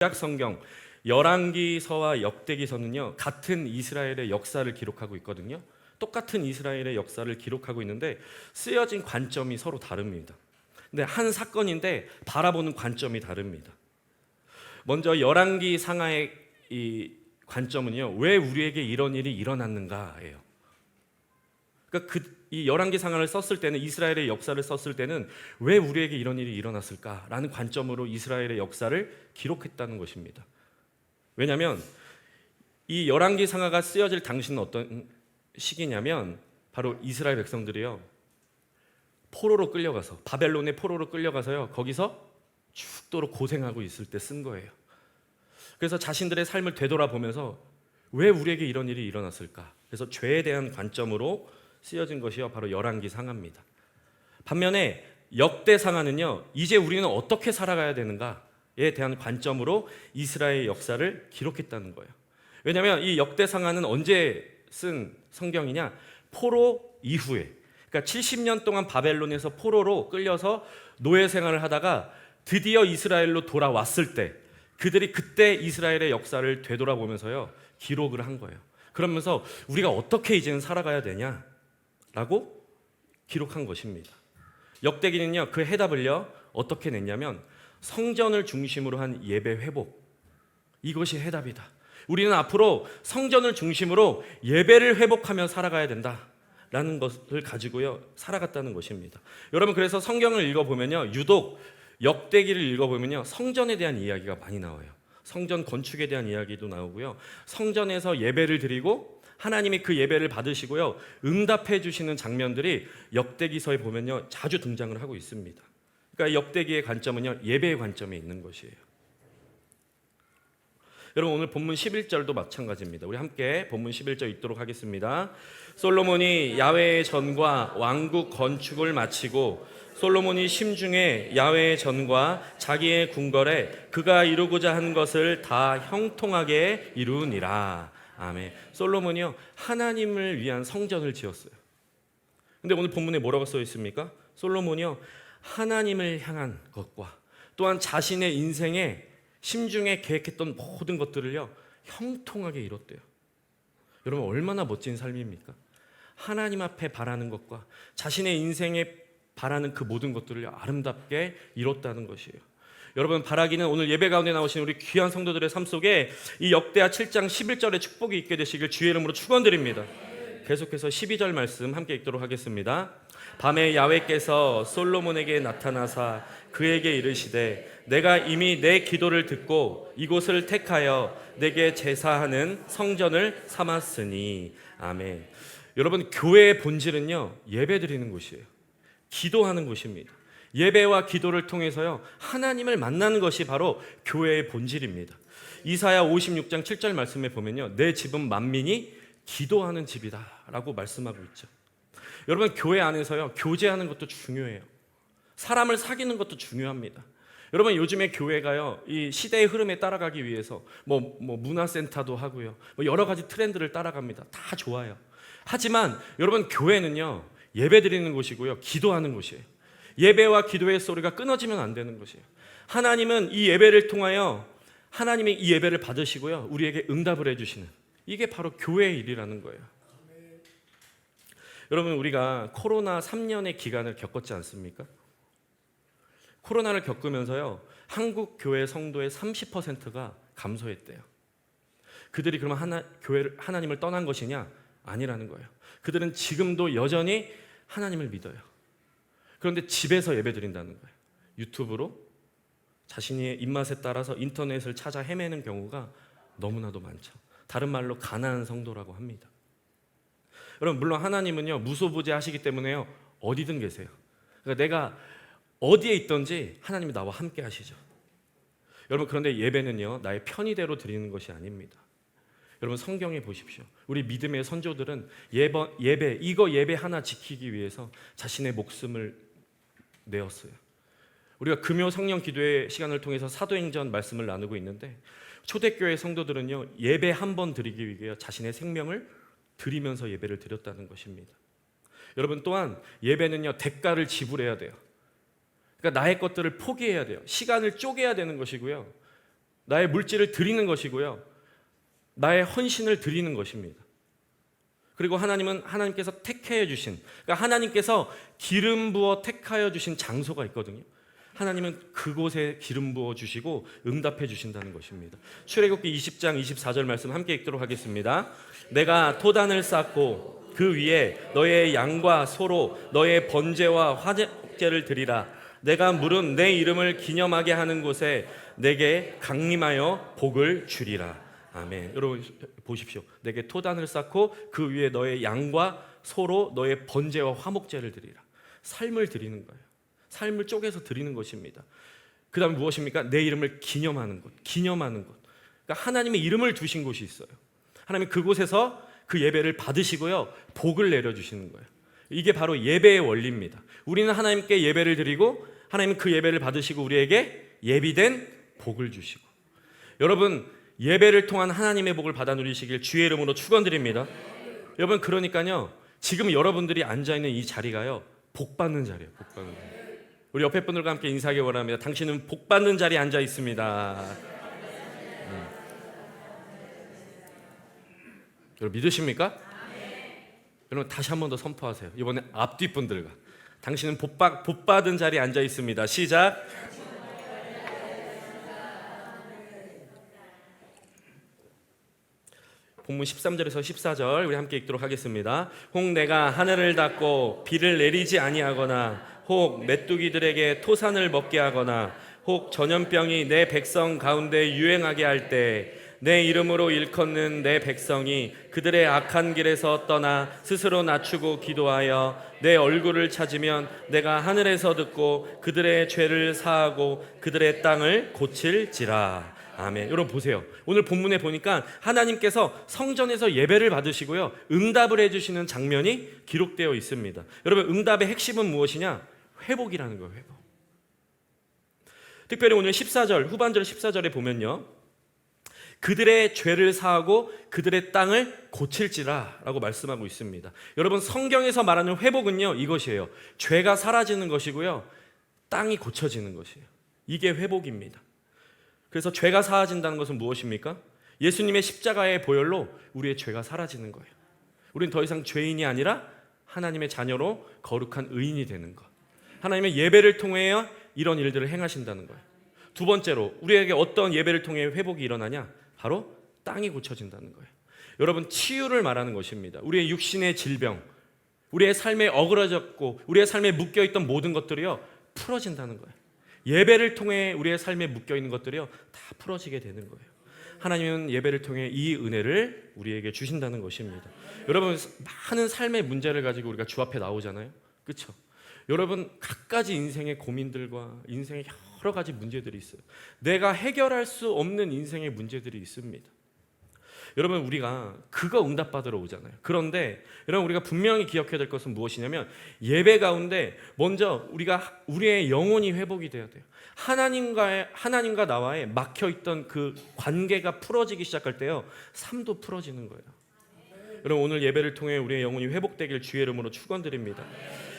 구약 성경 열왕기서와 역대기서는요, 같은 이스라엘의 역사를 기록하고 있거든요. 똑같은 이스라엘의 역사를 기록하고 있는데 쓰여진 관점이 서로 다릅니다. 근데 한 사건인데 바라보는 관점이 다릅니다. 먼저 열왕기 상하의 이 관점은요, 왜 우리에게 이런 일이 일어났는가예요. 그러니까 이 열왕기 상하를 썼을 때는, 이스라엘의 역사를 썼을 때는 왜 우리에게 이런 일이 일어났을까라는 관점으로 이스라엘의 역사를 기록했다는 것입니다. 왜냐하면 이 열왕기 상하가 쓰여질 당시는 어떤 시기냐면 바로 이스라엘 백성들이요, 포로로 끌려가서, 바벨론의 포로로 끌려가서요, 거기서 죽도록 고생하고 있을 때 쓴 거예요. 그래서 자신들의 삶을 되돌아보면서 왜 우리에게 이런 일이 일어났을까? 그래서 죄에 대한 관점으로 쓰여진 것이요, 바로 열왕기 상하입니다. 반면에 역대 상하는요, 이제 우리는 어떻게 살아가야 되는가에 대한 관점으로 이스라엘의 역사를 기록했다는 거예요. 왜냐하면 이 역대 상하는 언제 쓴 성경이냐? 포로 이후에, 그러니까 70년 동안 바벨론에서 포로로 끌려서 노예 생활을 하다가 드디어 이스라엘로 돌아왔을 때, 그들이 그때 이스라엘의 역사를 되돌아보면서요, 기록을 한 거예요. 그러면서 우리가 어떻게 이제는 살아가야 되냐라고 기록한 것입니다. 역대기는요, 그 해답을요 어떻게 냈냐면 성전을 중심으로 한 예배 회복, 이것이 해답이다. 우리는 앞으로 성전을 중심으로 예배를 회복하며 살아가야 된다라는 것을 가지고요 살아갔다는 것입니다. 여러분, 그래서 성경을 읽어보면요, 유독 역대기를 읽어보면요, 성전에 대한 이야기가 많이 나와요. 성전 건축에 대한 이야기도 나오고요, 성전에서 예배를 드리고 하나님이 그 예배를 받으시고요 응답해 주시는 장면들이 역대기서에 보면요 자주 등장을 하고 있습니다. 그러니까 역대기의 관점은요, 예배의 관점에 있는 것이에요. 여러분, 오늘 본문 11절도 마찬가지입니다. 우리 함께 본문 11절 읽도록 하겠습니다. 솔로몬이 야훼의 전과 왕국 건축을 마치고 솔로몬이 심중에 야훼의 전과 자기의 궁궐에 그가 이루고자 하는 것을 다 형통하게 이루니라. 아멘. 솔로몬이요, 하나님을 위한 성전을 지었어요. 근데 오늘 본문에 뭐라고 써 있습니까? 솔로몬이요, 하나님을 향한 것과 또한 자신의 인생에 심중에 계획했던 모든 것들을요 형통하게 이뤘대요. 여러분, 얼마나 멋진 삶입니까? 하나님 앞에 바라는 것과 자신의 인생에 바라는 그 모든 것들을 아름답게 이뤘다는 것이에요. 여러분, 바라기는 오늘 예배 가운데 나오신 우리 귀한 성도들의 삶 속에 이 역대하 7장 11절의 축복이 있게 되시길 주의 이름으로 축원드립니다. 계속해서 12절 말씀 함께 읽도록 하겠습니다. 밤에 야훼께서 솔로몬에게 나타나사 그에게 이르시되 내가 이미 내 기도를 듣고 이곳을 택하여 내게 제사하는 성전을 삼았으니. 아멘. 여러분, 교회의 본질은요, 예배드리는 곳이에요. 기도하는 곳입니다. 예배와 기도를 통해서요 하나님을 만나는 것이 바로 교회의 본질입니다. 이사야 56장 7절 말씀에 보면요, 내 집은 만민이 기도하는 집이다 라고 말씀하고 있죠. 여러분, 교회 안에서요 교제하는 것도 중요해요. 사람을 사귀는 것도 중요합니다. 여러분, 요즘에 교회가요 이 시대의 흐름에 따라가기 위해서 뭐 문화센터도 하고요, 여러 가지 트렌드를 따라갑니다. 다 좋아요. 하지만 여러분, 교회는요 예배드리는 곳이고요, 기도하는 곳이에요. 예배와 기도의 소리가 끊어지면 안 되는 것이에요. 하나님은 이 예배를 통하여 하나님이 이 예배를 받으시고요 우리에게 응답을 해주시는, 이게 바로 교회의 일이라는 거예요. 여러분, 우리가 코로나 3년의 기간을 겪었지 않습니까? 코로나를 겪으면서요 한국 교회 성도의 30%가 감소했대요. 그들이 그러면 하나님을 떠난 것이냐? 아니라는 거예요. 그들은 지금도 여전히 하나님을 믿어요. 그런데 집에서 예배드린다는 거예요. 유튜브로 자신의 입맛에 따라서 인터넷을 찾아 헤매는 경우가 너무나도 많죠. 다른 말로 가난한 성도라고 합니다. 여러분, 물론 하나님은요 무소부재하시기 때문에요 어디든 계세요. 그러니까 내가 어디에 있든지 하나님이 나와 함께 하시죠. 여러분, 그런데 예배는요 나의 편의대로 드리는 것이 아닙니다. 여러분, 성경에 보십시오. 우리 믿음의 선조들은 예배 하나 지키기 위해서 자신의 목숨을 내었어요. 우리가 금요 성령 기도의 시간을 통해서 사도행전 말씀을 나누고 있는데, 초대교회 성도들은요 예배 한 번 드리기 위해 자신의 생명을 드리면서 예배를 드렸다는 것입니다. 여러분, 또한 예배는요 대가를 지불해야 돼요. 그러니까 나의 것들을 포기해야 돼요. 시간을 쪼개야 되는 것이고요, 나의 물질을 드리는 것이고요, 나의 헌신을 드리는 것입니다. 그리고 하나님께서 택하여 주신, 그러니까 하나님께서 기름 부어 택하여 주신 장소가 있거든요. 하나님은 그곳에 기름 부어 주시고 응답해 주신다는 것입니다. 출애굽기 20장 24절 말씀 함께 읽도록 하겠습니다. 내가 토단을 쌓고 그 위에 너의 양과 소로 너의 번제와 화제를 드리라. 내가 물은 내 이름을 기념하게 하는 곳에 내게 강림하여 복을 주리라. 아멘. 여러분 보십시오. 내게 토단을 쌓고 그 위에 너의 양과 소로 너의 번제와 화목제를 드리라. 삶을 드리는 거예요. 삶을 쪼개서 드리는 것입니다. 그 다음에 무엇입니까? 내 이름을 기념하는 것. 기념하는 것. 그러니까 하나님의 이름을 두신 곳이 있어요. 하나님 그곳에서 그 예배를 받으시고요, 복을 내려주시는 거예요. 이게 바로 예배의 원리입니다. 우리는 하나님께 예배를 드리고 하나님은 그 예배를 받으시고 우리에게 예비된 복을 주시고, 여러분 예배를 통한 하나님의 복을 받아 누리시길 주의 이름으로 축원드립니다. 여러분 그러니까요, 지금 여러분들이 앉아있는 이 자리가요, 복받는 자리예요. 복받는 자리. 우리 옆에 분들과 함께 인사하기 원합니다. 당신은 복받는 자리에 앉아 있습니다. 여러분 믿으십니까? 여러분 다시 한 번 더 선포하세요. 이번에 앞뒤 분들과 당신은 복받은 자리에 앉아 있습니다. 시작. 본문 13절에서 14절 우리 함께 읽도록 하겠습니다. 혹 내가 하늘을 닫고 비를 내리지 아니하거나, 혹 메뚜기들에게 토산을 먹게 하거나, 혹 전염병이 내 백성 가운데 유행하게 할 때 내 이름으로 일컫는 내 백성이 그들의 악한 길에서 떠나 스스로 낮추고 기도하여 내 얼굴을 찾으면 내가 하늘에서 듣고 그들의 죄를 사하고 그들의 땅을 고칠지라. 아멘. 여러분 보세요. 오늘 본문에 보니까 하나님께서 성전에서 예배를 받으시고요, 응답을 해주시는 장면이 기록되어 있습니다. 여러분 응답의 핵심은 무엇이냐? 회복이라는 거예요. 회복. 특별히 오늘 14절 후반절 14절에 보면요, 그들의 죄를 사하고 그들의 땅을 고칠지라 라고 말씀하고 있습니다. 여러분 성경에서 말하는 회복은요, 이것이에요. 죄가 사라지는 것이고요, 땅이 고쳐지는 것이에요. 이게 회복입니다. 그래서 죄가 사라진다는 것은 무엇입니까? 예수님의 십자가의 보혈로 우리의 죄가 사라지는 거예요. 우리는 더 이상 죄인이 아니라 하나님의 자녀로 거룩한 의인이 되는 것. 하나님의 예배를 통해 이런 일들을 행하신다는 거예요. 두 번째로 우리에게 어떤 예배를 통해 회복이 일어나냐? 바로 땅이 고쳐진다는 거예요. 여러분 치유를 말하는 것입니다. 우리의 육신의 질병, 우리의 삶에 어그러졌고 우리의 삶에 묶여있던 모든 것들이요, 풀어진다는 거예요. 예배를 통해 우리의 삶에 묶여있는 것들이요, 다 풀어지게 되는 거예요. 하나님은 예배를 통해 이 은혜를 우리에게 주신다는 것입니다. 여러분 많은 삶의 문제를 가지고 우리가 주 앞에 나오잖아요. 그렇죠? 여러분 갖가지 인생의 고민들과 인생의 여러 가지 문제들이 있어요. 내가 해결할 수 없는 인생의 문제들이 있습니다. 여러분 우리가 그거 응답받으러 오잖아요. 그런데 여러분 우리가 분명히 기억해야 될 것은 무엇이냐면, 예배 가운데 먼저 우리의 영혼이 회복이 돼야 돼요. 하나님과 나와의 막혀있던 그 관계가 풀어지기 시작할 때요, 삶도 풀어지는 거예요. 여러분 오늘 예배를 통해 우리의 영혼이 회복되길 주의 이름으로 축원드립니다.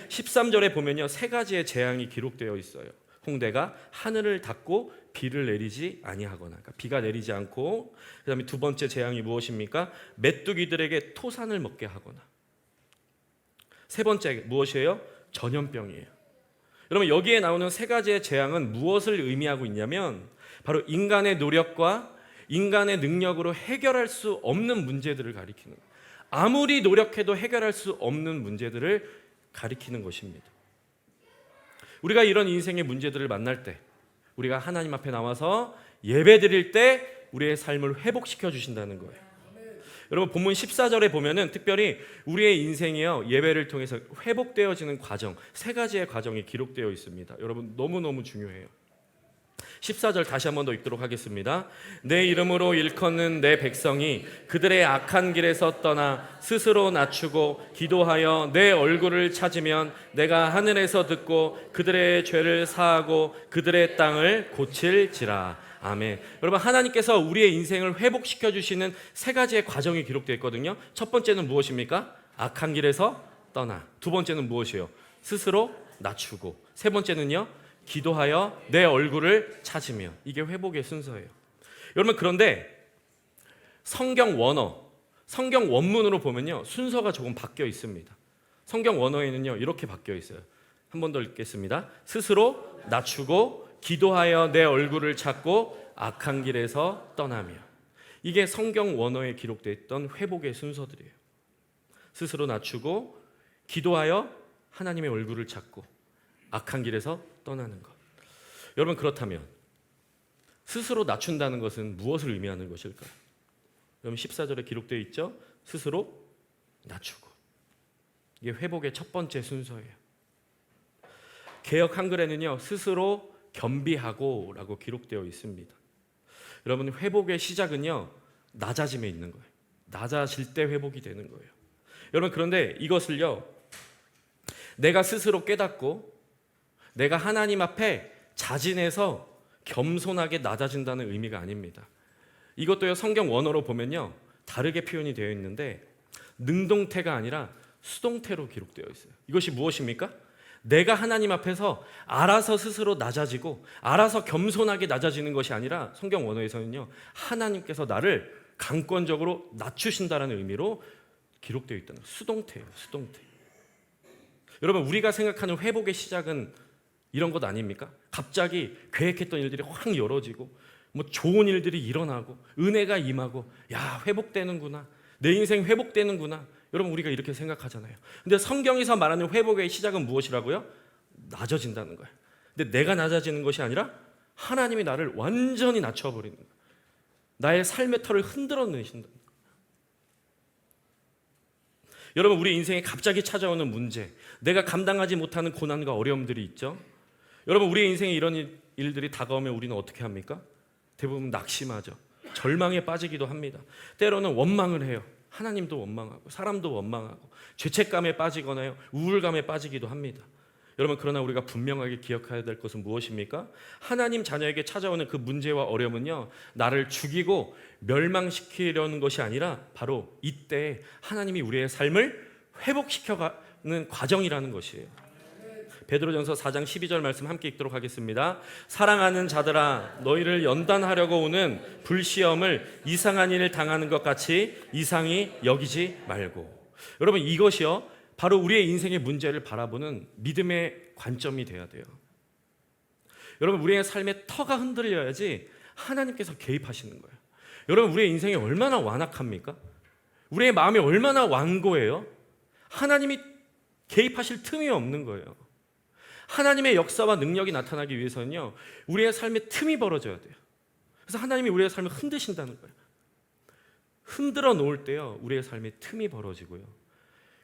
13절에 보면요, 세 가지의 재앙이 기록되어 있어요. 홍대가 하늘을 닫고 비를 내리지 아니하거나, 그러니까 비가 내리지 않고, 그 다음에 두 번째 재앙이 무엇입니까? 메뚜기들에게 토산을 먹게 하거나, 세 번째 무엇이에요? 전염병이에요. 여러분 여기에 나오는 세 가지의 재앙은 무엇을 의미하고 있냐면, 바로 인간의 노력과 인간의 능력으로 해결할 수 없는 문제들을 가리키는 거예요. 아무리 노력해도 해결할 수 없는 문제들을 가리키는 것입니다. 우리가 이런 인생의 문제들을 만날 때, 우리가 하나님 앞에 나와서 예배 드릴 때 우리의 삶을 회복시켜 주신다는 거예요. 여러분 본문 14절에 보면은 특별히 우리의 인생이요, 예배를 통해서 회복되어지는 과정, 세 가지의 과정이 기록되어 있습니다. 여러분 너무너무 중요해요. 14절 다시 한 번 더 읽도록 하겠습니다. 내 이름으로 일컫는 내 백성이 그들의 악한 길에서 떠나 스스로 낮추고 기도하여 내 얼굴을 찾으면 내가 하늘에서 듣고 그들의 죄를 사하고 그들의 땅을 고칠지라. 아멘. 여러분 하나님께서 우리의 인생을 회복시켜 주시는 세 가지의 과정이 기록되어 있거든요. 첫 번째는 무엇입니까? 악한 길에서 떠나. 두 번째는 무엇이에요? 스스로 낮추고. 세 번째는요, 기도하여 내 얼굴을 찾으며. 이게 회복의 순서예요. 여러분 그런데 성경 원어, 성경 원문으로 보면요 순서가 조금 바뀌어 있습니다. 성경 원어에는요 이렇게 바뀌어 있어요. 한 번 더 읽겠습니다. 스스로 낮추고 기도하여 내 얼굴을 찾고 악한 길에서 떠나며. 이게 성경 원어에 기록되어 있던 회복의 순서들이에요. 스스로 낮추고 기도하여 하나님의 얼굴을 찾고 악한 길에서 떠나는 것. 여러분 그렇다면 스스로 낮춘다는 것은 무엇을 의미하는 것일까요? 여러분 14절에 기록되어 있죠. 스스로 낮추고. 이게 회복의 첫 번째 순서예요. 개역 한글에는요 스스로 겸비하고 라고 기록되어 있습니다. 여러분 회복의 시작은요 낮아짐에 있는 거예요. 낮아질 때 회복이 되는 거예요. 여러분 그런데 이것을요 내가 스스로 깨닫고 내가 하나님 앞에 자진해서 겸손하게 낮아진다는 의미가 아닙니다. 이것도요 성경 원어로 보면요 다르게 표현이 되어 있는데 능동태가 아니라 수동태로 기록되어 있어요. 이것이 무엇입니까? 내가 하나님 앞에서 알아서 스스로 낮아지고 알아서 겸손하게 낮아지는 것이 아니라 성경 원어에서는요 하나님께서 나를 강권적으로 낮추신다는 의미로 기록되어 있다는 거예요. 수동태예요. 수동태. 여러분 우리가 생각하는 회복의 시작은 이런 것 아닙니까? 갑자기 계획했던 일들이 확 열어지고 뭐 좋은 일들이 일어나고 은혜가 임하고 야 회복되는구나, 내 인생 회복되는구나. 여러분 우리가 이렇게 생각하잖아요. 근데 성경에서 말하는 회복의 시작은 무엇이라고요? 낮아진다는 거예요. 근데 내가 낮아지는 것이 아니라 하나님이 나를 완전히 낮춰버리는 거예요. 나의 삶의 털을 흔들어 내신다. 여러분 우리 인생에 갑자기 찾아오는 문제, 내가 감당하지 못하는 고난과 어려움들이 있죠. 여러분 우리 인생에 이런 일들이 다가오면 우리는 어떻게 합니까? 대부분 낙심하죠. 절망에 빠지기도 합니다. 때로는 원망을 해요. 하나님도 원망하고 사람도 원망하고 죄책감에 빠지거나요 우울감에 빠지기도 합니다. 여러분 그러나 우리가 분명하게 기억해야 될 것은 무엇입니까? 하나님 자녀에게 찾아오는 그 문제와 어려움은요 나를 죽이고 멸망시키려는 것이 아니라 바로 이때 하나님이 우리의 삶을 회복시켜가는 과정이라는 것이에요. 베드로전서 4장 12절 말씀 함께 읽도록 하겠습니다. 사랑하는 자들아 너희를 연단하려고 오는 불시험을 이상한 일을 당하는 것 같이 이상히 여기지 말고. 여러분 이것이요 바로 우리의 인생의 문제를 바라보는 믿음의 관점이 돼야 돼요. 여러분 우리의 삶의 터가 흔들려야지 하나님께서 개입하시는 거예요. 여러분 우리의 인생이 얼마나 완악합니까? 우리의 마음이 얼마나 완고해요? 하나님이 개입하실 틈이 없는 거예요. 하나님의 역사와 능력이 나타나기 위해서는요 우리의 삶에 틈이 벌어져야 돼요. 그래서 하나님이 우리의 삶을 흔드신다는 거예요. 흔들어 놓을 때요 우리의 삶에 틈이 벌어지고요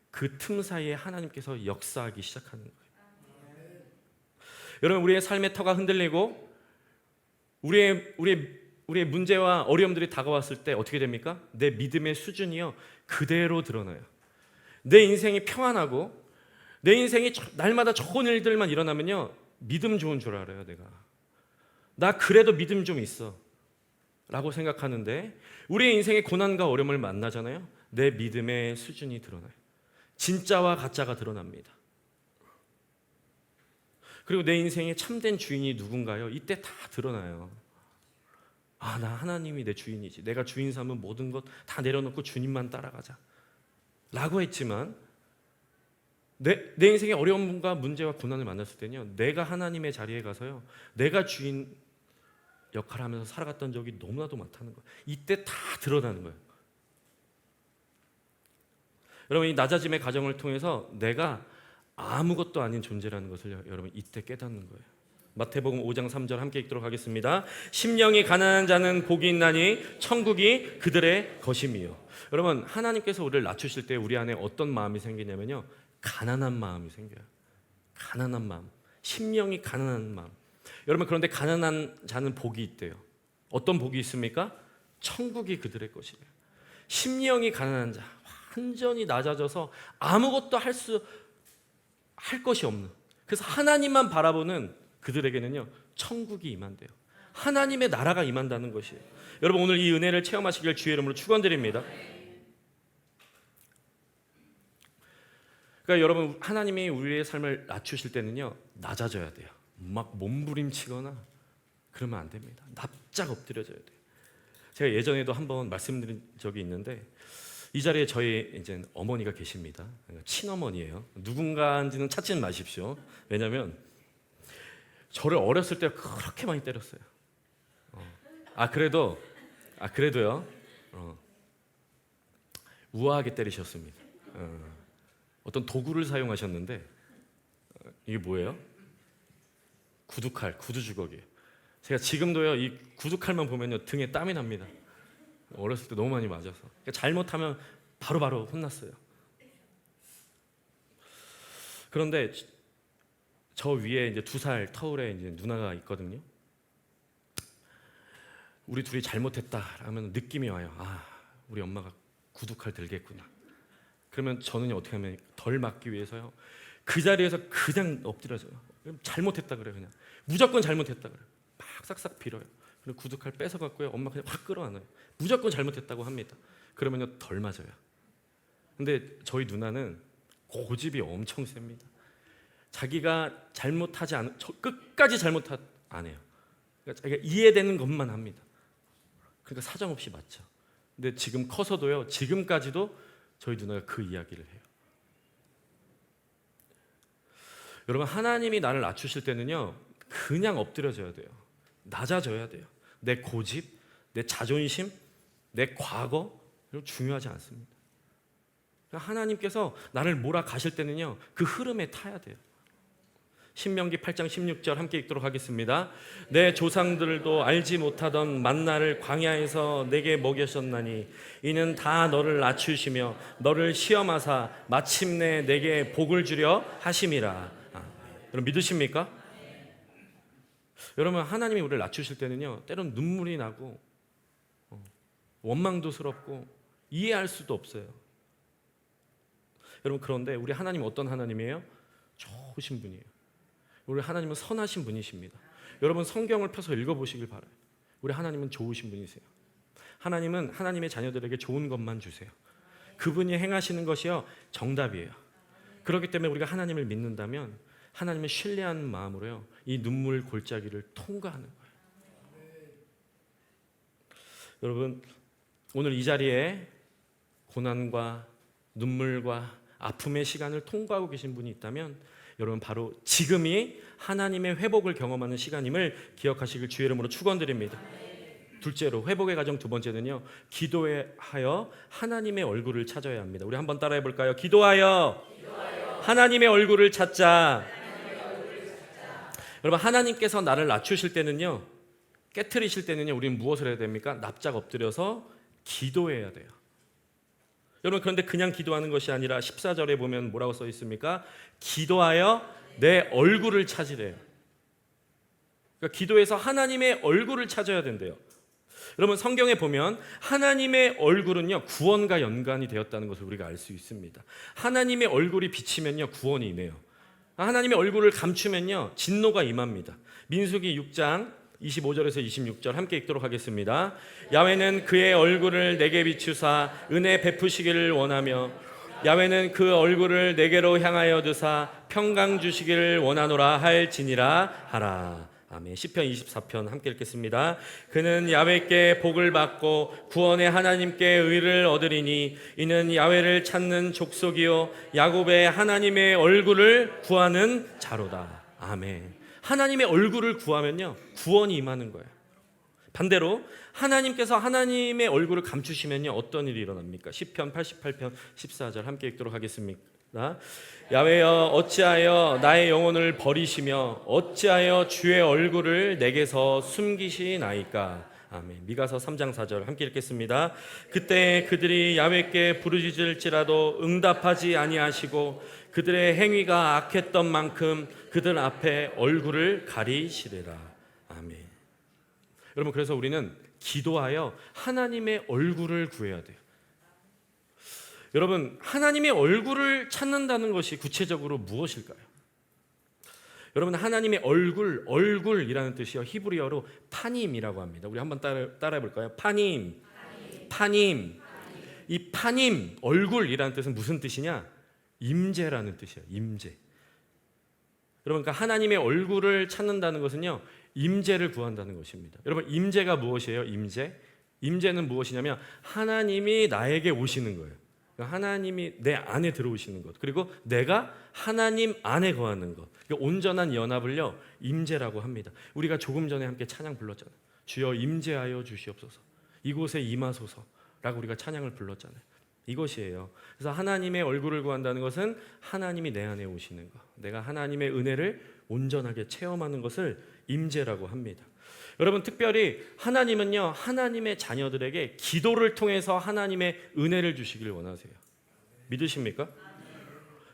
그 틈 사이에 하나님께서 역사하기 시작하는 거예요. 여러분 우리의 삶의 터가 흔들리고 우리의 문제와 어려움들이 다가왔을 때 어떻게 됩니까? 내 믿음의 수준이요 그대로 드러나요. 내 인생이 평안하고 내 인생이 날마다 좋은 일들만 일어나면요 믿음 좋은 줄 알아요. 내가 나 그래도 믿음 좀 있어 라고 생각하는데 우리의 인생의 고난과 어려움을 만나잖아요. 내 믿음의 수준이 드러나요. 진짜와 가짜가 드러납니다. 그리고 내 인생의 참된 주인이 누군가요? 이때 다 드러나요. 아, 나 하나님이 내 주인이지. 내가 주인 삼은 모든 것 다 내려놓고 주님만 따라가자 라고 했지만 내 인생의 어려움과 문제와 고난을 만났을 때는요 내가 하나님의 자리에 가서요 내가 주인 역할을 하면서 살아갔던 적이 너무나도 많다는 거예요. 이때 다 드러나는 거예요. 여러분 이 낮아짐의 과정을 통해서 내가 아무것도 아닌 존재라는 것을 여러분 이때 깨닫는 거예요. 마태복음 5장 3절 함께 읽도록 하겠습니다. 심령이 가난한 자는 복이 있나니 천국이 그들의 것임이요. 여러분 하나님께서 우리를 낮추실 때 우리 안에 어떤 마음이 생기냐면요 가난한 마음이 생겨요. 가난한 마음, 심령이 가난한 마음. 여러분 그런데 가난한 자는 복이 있대요. 어떤 복이 있습니까? 천국이 그들의 것이래요. 심령이 가난한 자, 완전히 낮아져서 아무것도 할 것이 없는, 그래서 하나님만 바라보는 그들에게는요 천국이 임한대요. 하나님의 나라가 임한다는 것이에요. 여러분 오늘 이 은혜를 체험하시길 주의 이름으로 축원드립니다. 그러니까 여러분 하나님이 우리의 삶을 낮추실 때는요 낮아져야 돼요. 막 몸부림치거나 그러면 안 됩니다. 납작 엎드려져야 돼요. 제가 예전에도 한번 말씀드린 적이 있는데 이 자리에 저희 이제 어머니가 계십니다. 친어머니예요. 누군가인지는 찾지는 마십시오. 왜냐하면 저를 어렸을 때 그렇게 많이 때렸어요. 그래도요. 우아하게 때리셨습니다. 어떤 도구를 사용하셨는데 이게 뭐예요? 구두칼, 구두주걱이에요. 제가 지금도요 이 구두칼만 보면요 등에 땀이 납니다. 어렸을 때 너무 많이 맞아서. 그러니까 잘못하면 바로바로 혼났어요. 그런데 저 위에 이제 2살 터울에 이제 누나가 있거든요. 우리 둘이 잘못했다 하면 느낌이 와요. 우리 엄마가 구두칼 들겠구나. 그러면 저는 어떻게 하면 덜 맞기 위해서요 그 자리에서 그냥 엎드려져요. 잘못했다 그래요. 그냥 무조건 잘못했다 그래요. 막 싹싹 빌어요. 그리고 구두칼 뺏어 갖고요 엄마 그냥 확 끌어안아요. 무조건 잘못했다고 합니다. 그러면요 덜 맞아요. 근데 저희 누나는 고집이 엄청 셉니다. 자기가 잘못하지 않은 끝까지 잘못 안 해요. 그러니까 자기가 이해되는 것만 합니다. 그러니까 사정없이 맞죠. 근데 지금 커서도요 지금까지도 저희 누나가 그 이야기를 해요. 여러분, 하나님이 나를 낮추실 때는요 그냥 엎드려져야 돼요. 낮아져야 돼요. 내 고집, 내 자존심, 내 과거 이런 중요하지 않습니다. 하나님께서 나를 몰아가실 때는요 그 흐름에 타야 돼요. 신명기 8장 16절 함께 읽도록 하겠습니다. 내 조상들도 알지 못하던 만나를 광야에서 내게 먹이셨나니 이는 다 너를 낮추시며 너를 시험하사 마침내 내게 복을 주려 하심이라. 여러분 믿으십니까? 여러분, 하나님이 우리를 낮추실 때는요 때론 눈물이 나고 원망도스럽고 이해할 수도 없어요. 여러분, 그런데 우리 하나님 어떤 하나님이에요? 좋으신 분이에요. 우리 하나님은 선하신 분이십니다. 여러분, 성경을 펴서 읽어보시길 바라요. 우리 하나님은 좋으신 분이세요. 하나님은 하나님의 자녀들에게 좋은 것만 주세요. 그분이 행하시는 것이요 정답이에요. 그렇기 때문에 우리가 하나님을 믿는다면 하나님을 신뢰하는 마음으로요 이 눈물 골짜기를 통과하는 거예요. 여러분, 오늘 이 자리에 고난과 눈물과 아픔의 시간을 통과하고 계신 분이 있다면 여러분, 바로 지금이 하나님의 회복을 경험하는 시간임을 기억하시길 주의 이름으로 축원드립니다. 둘째로, 회복의 과정 두 번째는요 기도하여 하나님의 얼굴을 찾아야 합니다. 우리 한번 따라해 볼까요? 기도하여 하나님의 얼굴을 찾자. 여러분, 하나님께서 나를 낮추실 때는요 깨트리실 때는요 우리는 무엇을 해야 됩니까? 납작 엎드려서 기도해야 돼요. 여러분, 그런데 그냥 기도하는 것이 아니라 14절에 보면 뭐라고 써 있습니까? 기도하여 내 얼굴을 찾으래요. 그러니까 기도해서 하나님의 얼굴을 찾아야 된대요. 여러분, 성경에 보면 하나님의 얼굴은요 구원과 연관이 되었다는 것을 우리가 알 수 있습니다. 하나님의 얼굴이 비치면요 구원이 임해요. 하나님의 얼굴을 감추면요 진노가 임합니다. 민수기 6장 25절에서 26절 함께 읽도록 하겠습니다. 야훼는 그의 얼굴을 내게 비추사 은혜 베푸시기를 원하며 야훼는 그 얼굴을 내게로 향하여 드사 평강 주시기를 원하노라 할지니라 하라. 아멘. 시편 24편 함께 읽겠습니다. 그는 야훼께 복을 받고 구원의 하나님께 의를 얻으리니 이는 야훼를 찾는 족속이요 야곱의 하나님의 얼굴을 구하는 자로다. 아멘. 하나님의 얼굴을 구하면요 구원이 임하는 거예요. 반대로 하나님께서 하나님의 얼굴을 감추시면요 어떤 일이 일어납니까? 시편 88편 14절 함께 읽도록 하겠습니다. 야훼여, 어찌하여 나의 영혼을 버리시며 어찌하여 주의 얼굴을 내게서 숨기시나이까. 아멘. 미가서 3장 4절 함께 읽겠습니다. 그때 그들이 야훼께 부르짖을지라도 응답하지 아니하시고 그들의 행위가 악했던 만큼 그들 앞에 얼굴을 가리시리라. 아멘. 여러분, 그래서 우리는 기도하여 하나님의 얼굴을 구해야 돼요. 여러분, 하나님의 얼굴을 찾는다는 것이 구체적으로 무엇일까요? 여러분, 하나님의 얼굴이라는 뜻이요 히브리어로 파님이라고 합니다. 우리 한번 따라해 볼까요? 파님. 이 파님, 얼굴이라는 뜻은 무슨 뜻이냐? 임재라는 뜻이에요. 임재. 여러분, 그러니까 하나님의 얼굴을 찾는다는 것은요 임재를 구한다는 것입니다. 여러분, 임재가 무엇이에요? 임재? 임재는 무엇이냐면 하나님이 나에게 오시는 거예요. 하나님이 내 안에 들어오시는 것, 그리고 내가 하나님 안에 거하는 것, 온전한 연합을요 임재라고 합니다. 우리가 조금 전에 함께 찬양 불렀잖아요. 주여 임재하여 주시옵소서, 이곳에 임하소서라고 우리가 찬양을 불렀잖아요. 이것이에요. 그래서 하나님의 얼굴을 구한다는 것은 하나님이 내 안에 오시는 것, 내가 하나님의 은혜를 온전하게 체험하는 것을 임재라고 합니다. 여러분, 특별히 하나님은요 하나님의 자녀들에게 기도를 통해서 하나님의 은혜를 주시길 원하세요. 믿으십니까?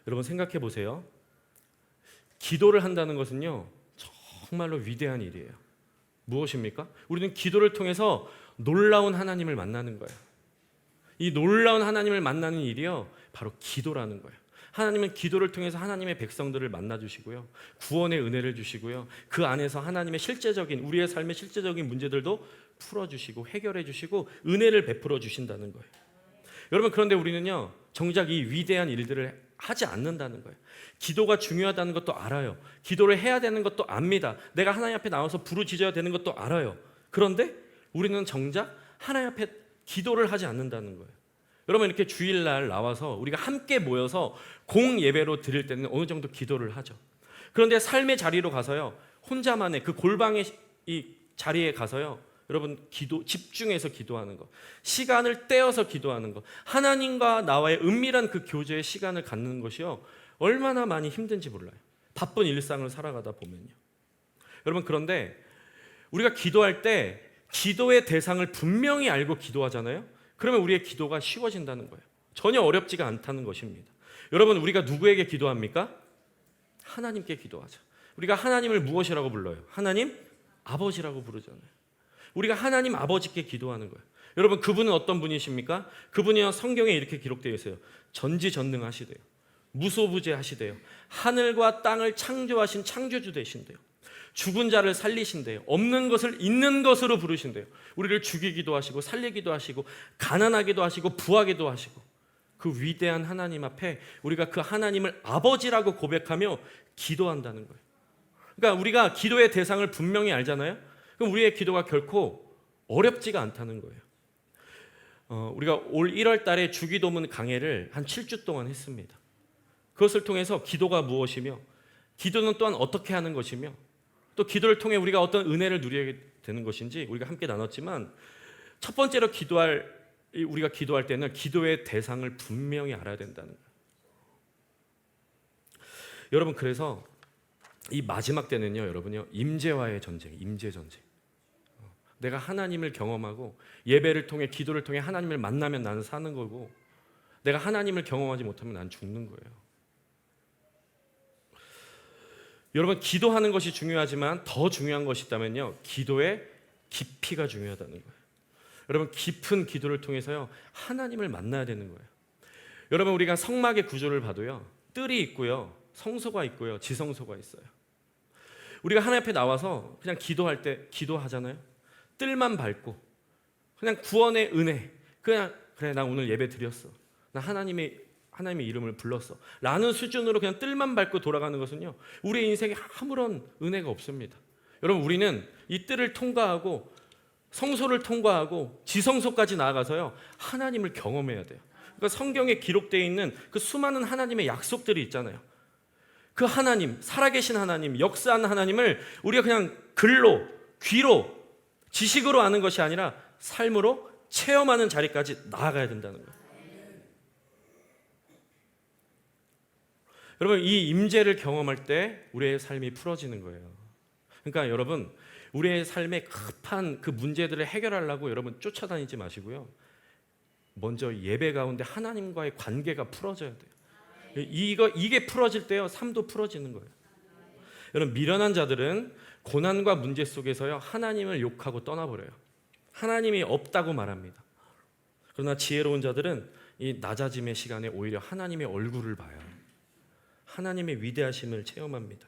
여러분 생각해 보세요. 기도를 한다는 것은요 정말로 위대한 일이에요. 무엇입니까? 우리는 기도를 통해서 놀라운 하나님을 만나는 거예요. 이 놀라운 하나님을 만나는 일이요 바로 기도라는 거예요. 하나님은 기도를 통해서 하나님의 백성들을 만나주시고요, 구원의 은혜를 주시고요, 그 안에서 하나님의 실제적인, 우리의 삶의 실제적인 문제들도 풀어주시고 해결해 주시고 은혜를 베풀어 주신다는 거예요. 여러분, 그런데 우리는요 정작 이 위대한 일들을 하지 않는다는 거예요. 기도가 중요하다는 것도 알아요. 기도를 해야 되는 것도 압니다. 내가 하나님 앞에 나와서 부르짖어야 되는 것도 알아요. 그런데 우리는 정작 하나님 앞에 기도를 하지 않는다는 거예요. 여러분, 이렇게 주일날 나와서 우리가 함께 모여서 공예배로 드릴 때는 어느 정도 기도를 하죠. 그런데 삶의 자리로 가서요 혼자만의 그 골방의 이 자리에 가서요 여러분 집중해서 기도하는 것, 시간을 떼어서 기도하는 것, 하나님과 나와의 은밀한 그 교제의 시간을 갖는 것이요 얼마나 많이 힘든지 몰라요. 바쁜 일상을 살아가다 보면요. 여러분, 그런데 우리가 기도할 때 기도의 대상을 분명히 알고 기도하잖아요. 그러면 우리의 기도가 쉬워진다는 거예요. 전혀 어렵지가 않다는 것입니다. 여러분, 우리가 누구에게 기도합니까? 하나님께 기도하죠. 우리가 하나님을 무엇이라고 불러요? 하나님 아버지라고 부르잖아요. 우리가 하나님 아버지께 기도하는 거예요. 여러분, 그분은 어떤 분이십니까? 그분이요 성경에 이렇게 기록되어 있어요. 전지전능하시대요, 무소부재하시대요, 하늘과 땅을 창조하신 창조주 되신대요, 죽은 자를 살리신대요, 없는 것을 있는 것으로 부르신대요, 우리를 죽이기도 하시고 살리기도 하시고 가난하기도 하시고 부하기도 하시고, 그 위대한 하나님 앞에 우리가 그 하나님을 아버지라고 고백하며 기도한다는 거예요. 그러니까 우리가 기도의 대상을 분명히 알잖아요. 그럼 우리의 기도가 결코 어렵지가 않다는 거예요. 우리가 올 1월 달에 주기도문 강해를 한 7주 동안 했습니다. 그것을 통해서 기도가 무엇이며, 기도는 또한 어떻게 하는 것이며, 또 기도를 통해 우리가 어떤 은혜를 누리게 되는 것인지 우리가 함께 나눴지만, 첫 번째로 우리가 기도할 때는 기도의 대상을 분명히 알아야 된다는 거예요. 여러분, 그래서 이 마지막 때는요 여러분요 임재와의 전쟁, 임재 전쟁. 내가 하나님을 경험하고 예배를 통해 기도를 통해 하나님을 만나면 나는 사는 거고, 내가 하나님을 경험하지 못하면 난 죽는 거예요. 여러분, 기도하는 것이 중요하지만 더 중요한 것이 있다면요 기도의 깊이가 중요하다는 거예요. 여러분, 깊은 기도를 통해서요 하나님을 만나야 되는 거예요. 여러분, 우리가 성막의 구조를 봐도요 뜰이 있고요, 성소가 있고요, 지성소가 있어요. 우리가 하나님 앞에 나와서 그냥 기도할 때 기도하잖아요. 뜰만 밟고 그냥 구원의 은혜, 그냥 그래 나 오늘 예배 드렸어, 나 하나님의 이름을 불렀어 라는 수준으로 그냥 뜰만 밟고 돌아가는 것은요 우리의 인생에 아무런 은혜가 없습니다. 여러분, 우리는 이 뜰을 통과하고 성소를 통과하고 지성소까지 나아가서요 하나님을 경험해야 돼요. 그러니까 성경에 기록되어 있는 그 수많은 하나님의 약속들이 있잖아요. 그 하나님, 살아계신 하나님, 역사하는 하나님을 우리가 그냥 글로, 귀로, 지식으로 아는 것이 아니라 삶으로 체험하는 자리까지 나아가야 된다는 거예요. 여러분, 이 임재를 경험할 때 우리의 삶이 풀어지는 거예요. 그러니까 여러분, 우리의 삶의 급한 그 문제들을 해결하려고 여러분 쫓아다니지 마시고요, 먼저 예배 가운데 하나님과의 관계가 풀어져야 돼요. 이게 풀어질 때요 삶도 풀어지는 거예요. 여러분, 미련한 자들은 고난과 문제 속에서요 하나님을 욕하고 떠나버려요. 하나님이 없다고 말합니다. 그러나 지혜로운 자들은 이 낮아짐의 시간에 오히려 하나님의 얼굴을 봐요. 하나님의 위대하심을 체험합니다.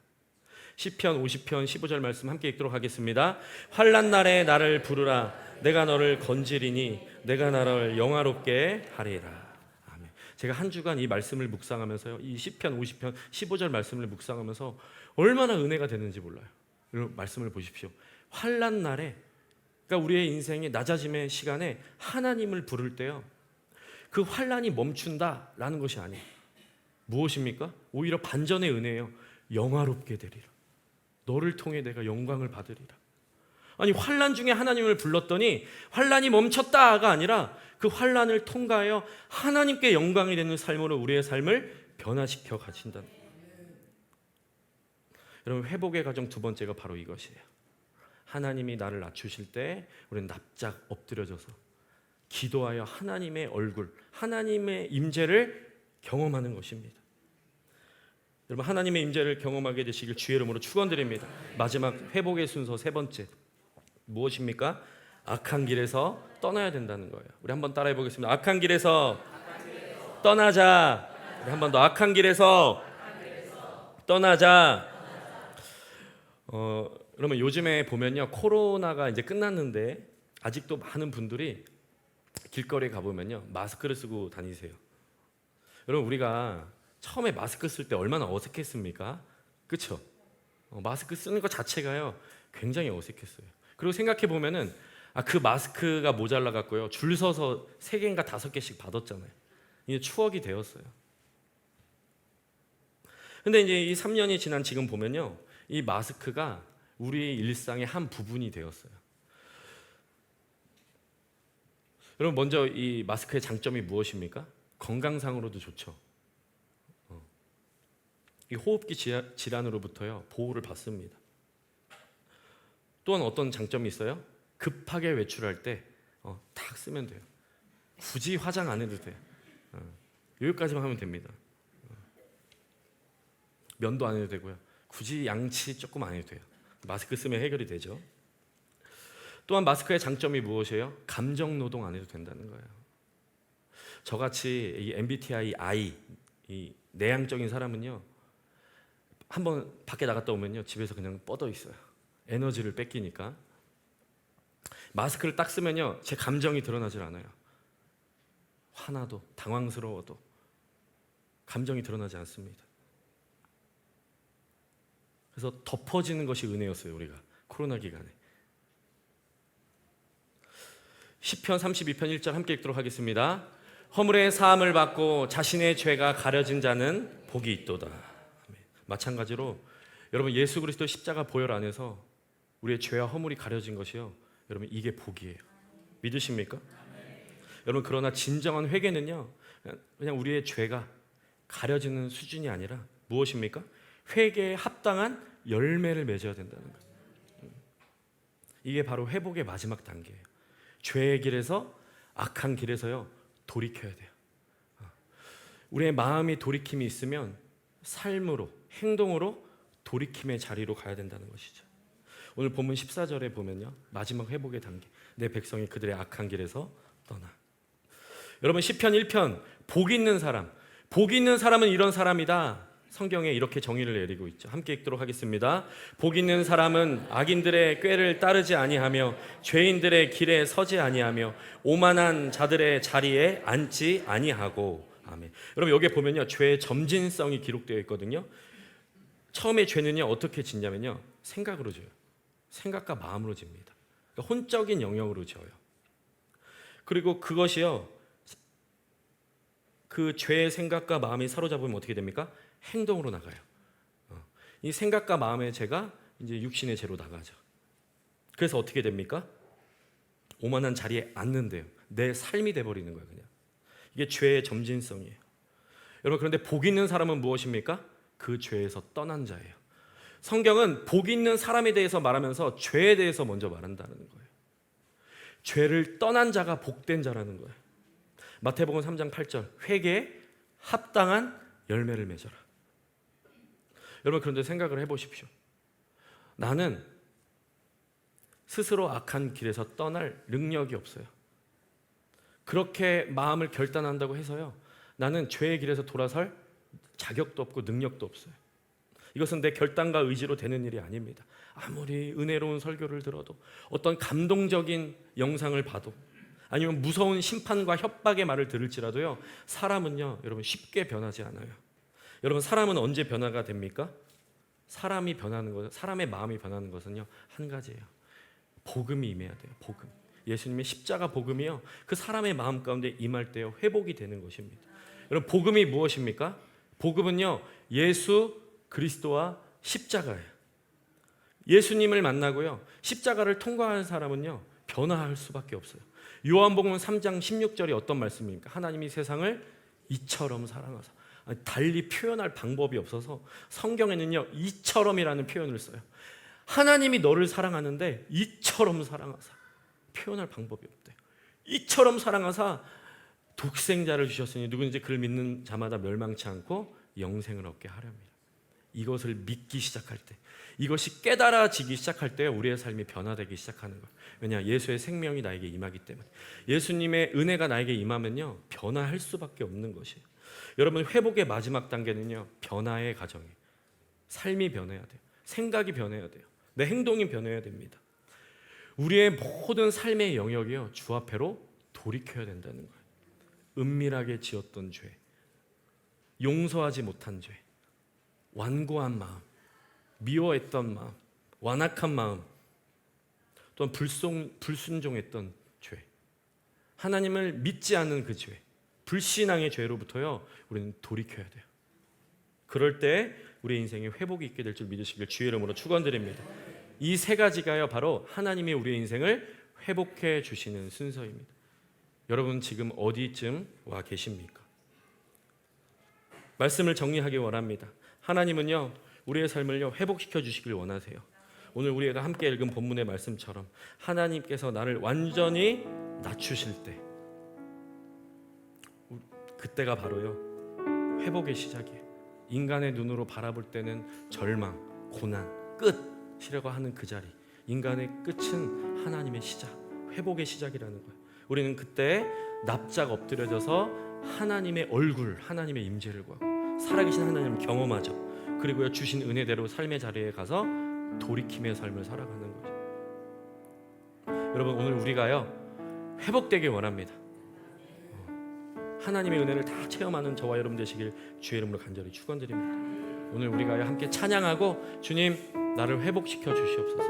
시편 50편 15절 말씀 함께 읽도록 하겠습니다. 환난 날에 나를 부르라, 내가 너를 건지리니 내가 나를 영화롭게 하리라. 아멘. 제가 한 주간 이 말씀을 묵상하면서요, 이 시편 50편 15절 말씀을 묵상하면서 얼마나 은혜가 되는지 몰라요. 여러분, 말씀을 보십시오. 환난 날에 그러니까 우리의 인생의 낮아짐의 시간에 하나님을 부를 때요, 그 환난이 멈춘다라는 것이 아니에요. 무엇입니까? 오히려 반전의 은혜예요. 영화롭게 되리라. 너를 통해 내가 영광을 받으리라. 아니, 환난 중에 하나님을 불렀더니 환난이 멈췄다가 아니라 그 환난을 통과하여 하나님께 영광이 되는 삶으로 우리의 삶을 변화시켜 가신다는 거예요. 여러분, 회복의 과정 두 번째가 바로 이것이에요. 하나님이 나를 낮추실 때 우리는 납작 엎드려져서 기도하여 하나님의 얼굴, 하나님의 임재를 경험하는 것입니다. 여러분, 하나님의 임재를 경험하게 되시길 주의 이름으로 축원드립니다. 마지막 회복의 순서 세 번째 무엇입니까? 악한 길에서 떠나야 된다는 거예요. 우리 한번 따라해 보겠습니다. 악한 길에서 떠나자. 우리 한번 더. 악한 길에서 떠나자. 그러면 요즘에 보면요, 코로나가 이제 끝났는데 아직도 많은 분들이 길거리에 가보면요, 마스크를 쓰고 다니세요. 여러분, 우리가 처음에 마스크 쓸 때 얼마나 어색했습니까? 그렇죠? 마스크 쓰는 것 자체가요 굉장히 어색했어요. 그리고 생각해 보면은 그 마스크가 모자라 갖고요 줄 서서 3개인가 5개씩 받았잖아요. 이게 추억이 되었어요. 근데 이제 이 3년이 지난 지금 보면요, 이 마스크가 우리 일상의 한 부분이 되었어요. 여러분, 먼저 이 마스크의 장점이 무엇입니까? 건강상으로도 좋죠. 이 호흡기 질환으로부터요 보호를 받습니다. 또한 어떤 장점이 있어요? 급하게 외출할 때 탁 쓰면 돼요. 굳이 화장 안 해도 돼요. 여기까지만 하면 됩니다. 면도 안 해도 되고요. 굳이 양치 조금 안 해도 돼요. 마스크 쓰면 해결이 되죠. 또한 마스크의 장점이 무엇이에요? 감정 노동 안 해도 된다는 거예요. 저같이 이 MBTI I, 이 내향적인 사람은요, 한번 밖에 나갔다 오면요 집에서 그냥 뻗어 있어요. 에너지를 뺏기니까. 마스크를 딱 쓰면요 제 감정이 드러나질 않아요. 화나도 당황스러워도 감정이 드러나지 않습니다. 그래서 덮어지는 것이 은혜였어요. 우리가 코로나 기간에. 시편 32편 1절 함께 읽도록 하겠습니다. 허물의 사함을 받고 자신의 죄가 가려진 자는 복이 있도다. 마찬가지로 여러분, 예수 그리스도 십자가 보혈 안에서 우리의 죄와 허물이 가려진 것이요, 여러분, 이게 복이에요. 믿으십니까? 여러분, 그러나 진정한 회개는요 그냥 우리의 죄가 가려지는 수준이 아니라 무엇입니까? 회개에 합당한 열매를 맺어야 된다는 거예요. 이게 바로 회복의 마지막 단계예요. 죄의 길에서, 악한 길에서요 돌이켜야 돼요. 우리의 마음이 돌이킴이 있으면 삶으로, 행동으로 돌이킴의 자리로 가야 된다는 것이죠. 오늘 본문 14절에 보면요, 마지막 회복의 단계, 내 백성이 그들의 악한 길에서 떠나. 여러분, 시편 1편 복 있는 사람, 복 있는 사람은 이런 사람이다. 성경에 이렇게 정의를 내리고 있죠. 함께 읽도록 하겠습니다. 복 있는 사람은 악인들의 꾀를 따르지 아니하며 죄인들의 길에 서지 아니하며 오만한 자들의 자리에 앉지 아니하고. 아멘. 여러분, 여기에 보면요 죄의 점진성이 기록되어 있거든요. 처음에 죄는요 어떻게 짓냐면요 생각으로 져요. 생각과 마음으로 집니다. 그러니까 혼적인 영역으로 져요. 그리고 그것이요, 그 죄의 생각과 마음이 사로잡으면 어떻게 됩니까? 행동으로 나가요. 이 생각과 마음의 죄가 이제 육신의 죄로 나가죠. 그래서 어떻게 됩니까? 오만한 자리에 앉는데요. 내 삶이 돼버리는 거예요, 그냥. 이게 죄의 점진성이에요. 여러분, 그런데 복 있는 사람은 무엇입니까? 그 죄에서 떠난 자예요. 성경은 복 있는 사람에 대해서 말하면서 죄에 대해서 먼저 말한다는 거예요. 죄를 떠난 자가 복된 자라는 거예요. 마태복음 3장 8절, 회개에 합당한 열매를 맺어라. 여러분, 그런데 생각을 해보십시오. 나는 스스로 악한 길에서 떠날 능력이 없어요. 그렇게 마음을 결단한다고 해서요, 나는 죄의 길에서 돌아설 자격도 없고 능력도 없어요. 이것은 내 결단과 의지로 되는 일이 아닙니다. 아무리 은혜로운 설교를 들어도, 어떤 감동적인 영상을 봐도, 아니면 무서운 심판과 협박의 말을 들을지라도요, 사람은요 여러분 쉽게 변하지 않아요. 여러분, 사람은 언제 변화가 됩니까? 사람의 마음이 변하는 것은요 한 가지예요. 복음이 임해야 돼요. 복음. 예수님의 십자가 복음이요, 그 사람의 마음 가운데 임할 때요 회복이 되는 것입니다. 여러분, 복음이 무엇입니까? 복음은요, 예수 그리스도와 십자가예요. 예수님을 만나고요, 십자가를 통과하는 사람은요 변화할 수밖에 없어요. 요한복음 3장 16절이 어떤 말씀입니까? 하나님이 세상을 이처럼 사랑하사. 달리 표현할 방법이 없어서 성경에는요 이처럼이라는 표현을 써요. 하나님이 너를 사랑하는데 이처럼 사랑하사. 표현할 방법이 없대요. 이처럼 사랑하사 독생자를 주셨으니 누구든지 그를 믿는 자마다 멸망치 않고 영생을 얻게 하렵니다. 이것을 믿기 시작할 때, 이것이 깨달아지기 시작할 때 우리의 삶이 변화되기 시작하는 거예요. 왜냐? 예수의 생명이 나에게 임하기 때문에. 예수님의 은혜가 나에게 임하면요 변화할 수밖에 없는 것이에요. 여러분, 회복의 마지막 단계는요 변화의 과정이에요. 삶이 변해야 돼요. 생각이 변해야 돼요. 내 행동이 변해야 됩니다. 우리의 모든 삶의 영역이요 주 앞에로 돌이켜야 된다는 거예요. 은밀하게 지었던 죄, 용서하지 못한 죄, 완고한 마음, 미워했던 마음, 완악한 마음, 또한 불순종했던 죄, 하나님을 믿지 않는 그 죄, 불신앙의 죄로부터요 우리는 돌이켜야 돼요. 그럴 때 우리의 인생에 회복이 있게 될 줄 믿으시길 주의 이름으로 축원드립니다. 이 세 가지가요 바로 하나님이 우리의 인생을 회복해 주시는 순서입니다. 여러분, 지금 어디쯤 와 계십니까? 말씀을 정리하기 원합니다. 하나님은요 우리의 삶을요 회복시켜 주시길 원하세요. 오늘 우리가 함께 읽은 본문의 말씀처럼 하나님께서 나를 완전히 낮추실 때, 그때가 바로요 회복의 시작이에요. 인간의 눈으로 바라볼 때는 절망, 고난, 끝이라고 하는 그 자리, 인간의 끝은 하나님의 시작, 회복의 시작이라는 거예요. 우리는 그때 납작 엎드려져서 하나님의 얼굴, 하나님의 임재를 구하고 살아계신 하나님을 경험하죠. 그리고요 주신 은혜대로 삶의 자리에 가서 돌이킴의 삶을 살아가는 거죠. 여러분, 오늘 우리가요 회복되길 원합니다. 하나님의 은혜를 다 체험하는 저와 여러분 되시길 주의 이름으로 간절히 축원드립니다. 오늘 우리가요 함께 찬양하고, 주님 나를 회복시켜 주시옵소서.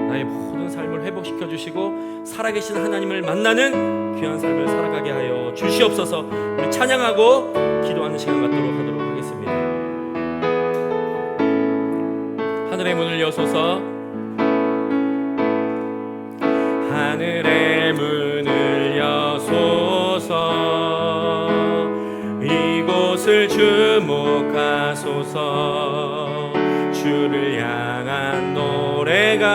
나의 모든 삶을 회복시켜 주시고 살아계신 하나님을 만나는 귀한 삶을 살아가게 하여 주시옵소서. 우리 찬양하고 기도하는 시간 갖도록 하도록 하겠습니다. 하늘의 문을 여소서. 하늘의 문을 여소서. 이곳을 주목하소서. 주를 향한 노래가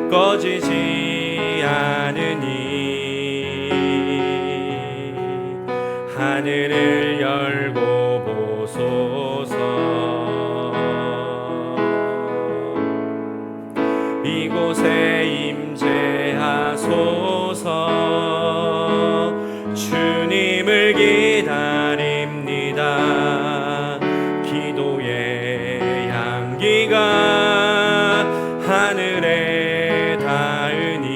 꺼지지 않으니 하늘을 열고 보소서. 이곳에 임재하소서. 주님을 기다립니다. 기도의 향기가 하늘에 닿으니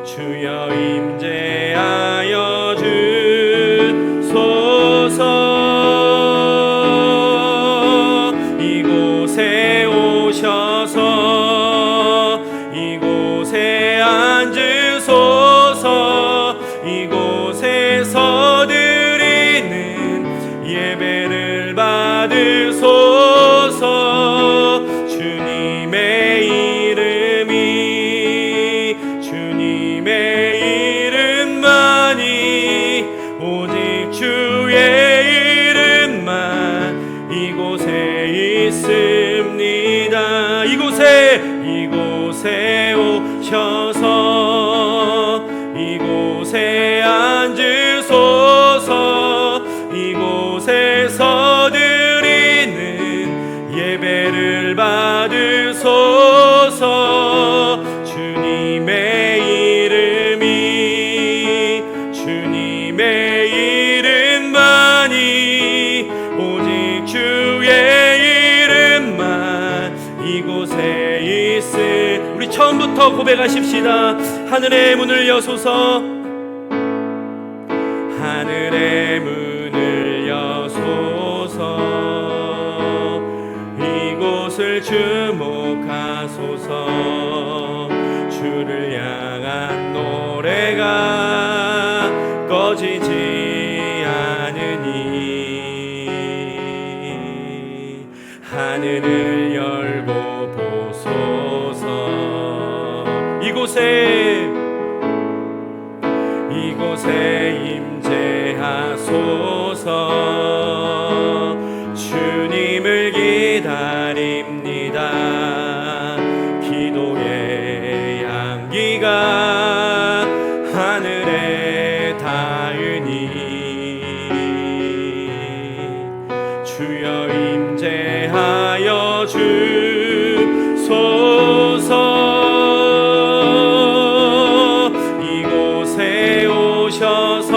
주여 임재하여 주소서. 이곳에 오셔서 이곳에 앉으소서. 이곳에서 드리는 예배를 받으소서. 주님의 이름만이 오직 주의 이름만 이곳에 있습니다. 이곳에 오셔서 이곳에 앉으소서. 이곳에서 드리는 예배를 받으소서. 주님의 이름만이 오직 주의 이름만 이곳에 있을. 우리 처음부터 고백하십시다. 하늘의 문을 여소서. 하늘의 문을 여소서. 이곳을 주목 향한 노래가 꺼지지 않으니 하늘을 열고 보소서. 이곳에 임재하소서. 주님을 기다립니다. 기도의 향기가 하늘에 닿으니 주여 임재하여 주소서. 이곳에 오셔서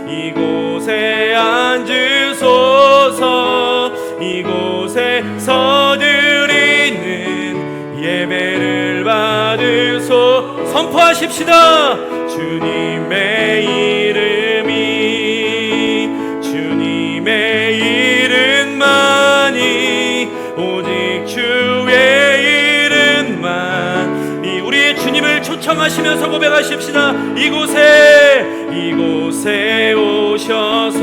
이곳에 앉으소서. 이곳에서 드리는 예배를 받으소. 선포하십시다. 주님의 이름만이 오직 주의 이름만. 우리의 주님을 초청하시면서 고백하십시다. 이곳에 오셔서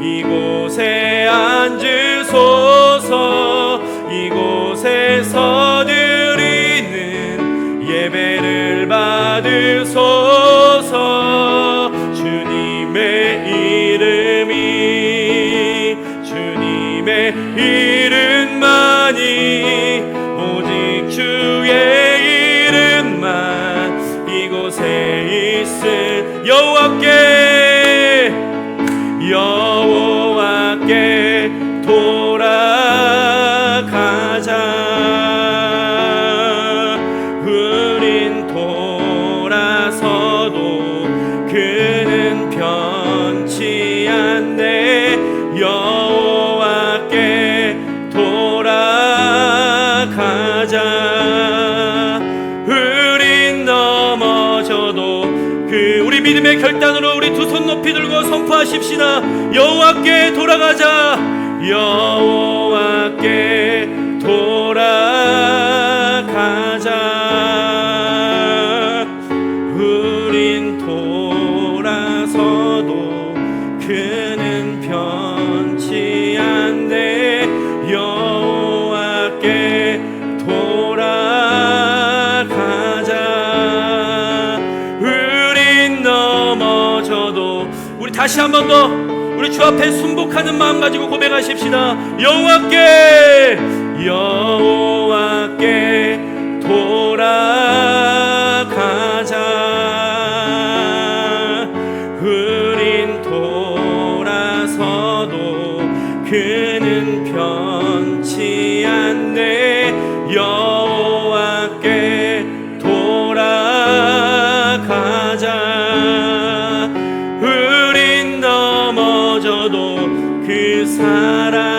이곳에 앉으소서. 이곳에서 드리는 예배를 받으소서. 주님의 이름만이 오직 주의 이름만. 이곳에 있을 여호와께 돌아가자. 우린 돌아서도 그는 변치 않네. 여호와께 돌아가자. 우린 넘어져도 우리 믿음의 결단으로 우리 두 손 높이 들고 선포하십시다. 여호와께 돌아가자. 여호와께 돌아가자. 우린 돌아서도 그는 변치 않네. 여호와께 돌아가자. 우린 넘어져도 우리 다시 한 번 더 우리 주 앞에 순복하는 마음 가지고 고백하십시다. 여호와께 돌아가자. 우린 돌아서도 그는 변치 않네. 여호와께 돌아가자. 우린 넘어져도 그 사랑